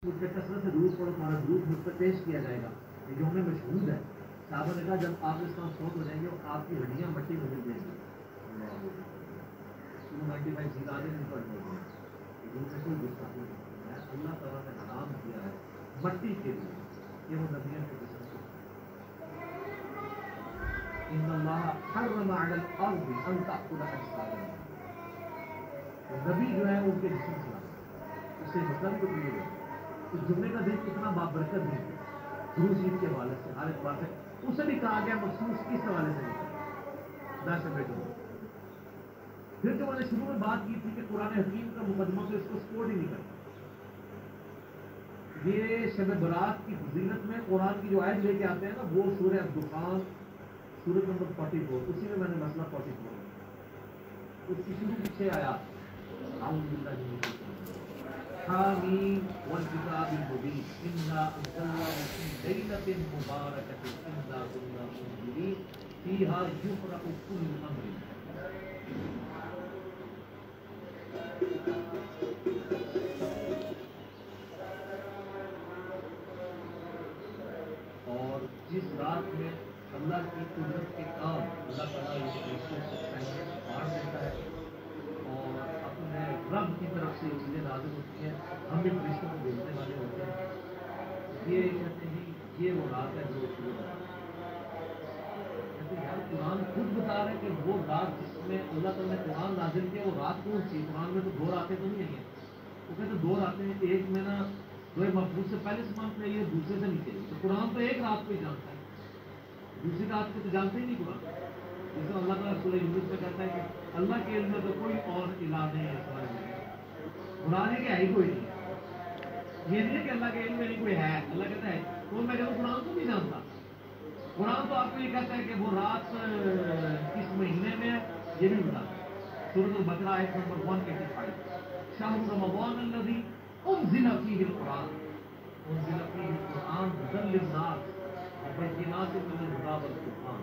مجھ پہ کثرت سے درود پڑھو، تمہارا درود مجھ پہ پیش کیا جائے گا. یہ جو ہمیں مشہور ہے. صحابہ نے کہا جب آپ اس طرح فوت ہو جائیں گے آپ کی ہڈیاں مٹی میں مل جائیں گی. 295 زیادہ نہیں پڑھ رہے ہیں. میں کوئی گستاخی نہیں ہے. اللہ تعالیٰ نے حرام کیا ہے مٹی کے لیے. یہ وہ نبیوں کے قسم سے ان اللہ حرم علی الارض ان تأکل اجسادهم. نبی جو ہے ان کے جسم سے اس سے مطلب کچھ نہیں ہے. اس جمعے کا دن کتنا بابرکت دن ہے روز عید کے حوالے سے. ہر ایک بات ہے اسے بھی کہا گیا مخصوص کس حوالے سے نہیں. پھر جو میں نے شروع میں بات کی تھی کہ قرآن حکیم کا مقدمہ تو اس کو سپورٹ ہی نہیں کرتا. یہ شب برات کی فضیلت میں قرآن کی جو آیت لے کے آتے ہیں نا وہ سورہ الدخان سورت نمبر 44 اسی میں نے مسئلہ 44 اس کی شروع کی 6 آیات. اعوذ باللہ من الشیطان حامیم والکتاب المبین انا انزلناه فی لیلۃ مبارکۃ انا کنا منذرین فیہا یفرق کل امر. اور جس رات میں اللہ کی قدرت کے کام اللہ تعالیٰ اس فرشتوں سے پاڑ دیتا ہے اور اپنے رب کی طرف سے چیزیں نازل ہوتی ہیں ہم بھی فرشتوں کو بھیجنے والے ہوتے ہیں. یہ کہتے ہیں یہ وہ رات ہے جو شروع ہوتا ہے. کہتے ہیں یار قرآن خود بتا رہے کہ وہ رات جس میں اللہ تعالیٰ نے قرآن نازل کیا وہ رات کون سی. قرآن میں تو 2 راتیں تو نہیں ہیں. وہ کہتے ہیں 2 راتیں ہیں. ایک میں نا دوئے محفوظ سے پہلے سماعت میں یہ دوسرے سے نہیں چاہیے. تو قرآن تو ایک رات کو ہی جانتا ہے دوسری رات کو تو جانتے ہی نہیں قرآن. جیسے اللہ تعالیٰ سورہ یونس میں کہتا ہے کہ اللہ کے علم میں تو کوئی اور الہ نہیں ہے سوائے میرے. قرآن ہے کہ ہے ہی کوئی نہیں. یہ نہیں ہے کہ اللہ کے علم میں نہیں کوئی ہے. اللہ کہتا ہے تو میں کہتا ہوں قرآن تو نہیں جانتا. قرآن تو آپ کو یہ کہتا ہے کہ وہ رات کس مہینے میں ہے یہ بھی بتا. سورۃ البقرہ آیت نمبر 185 شہر رمضان الذی انزل فیہ القرآن انزل فیہ القرآن ھدی للناس وبینات من الہدی والفرقان.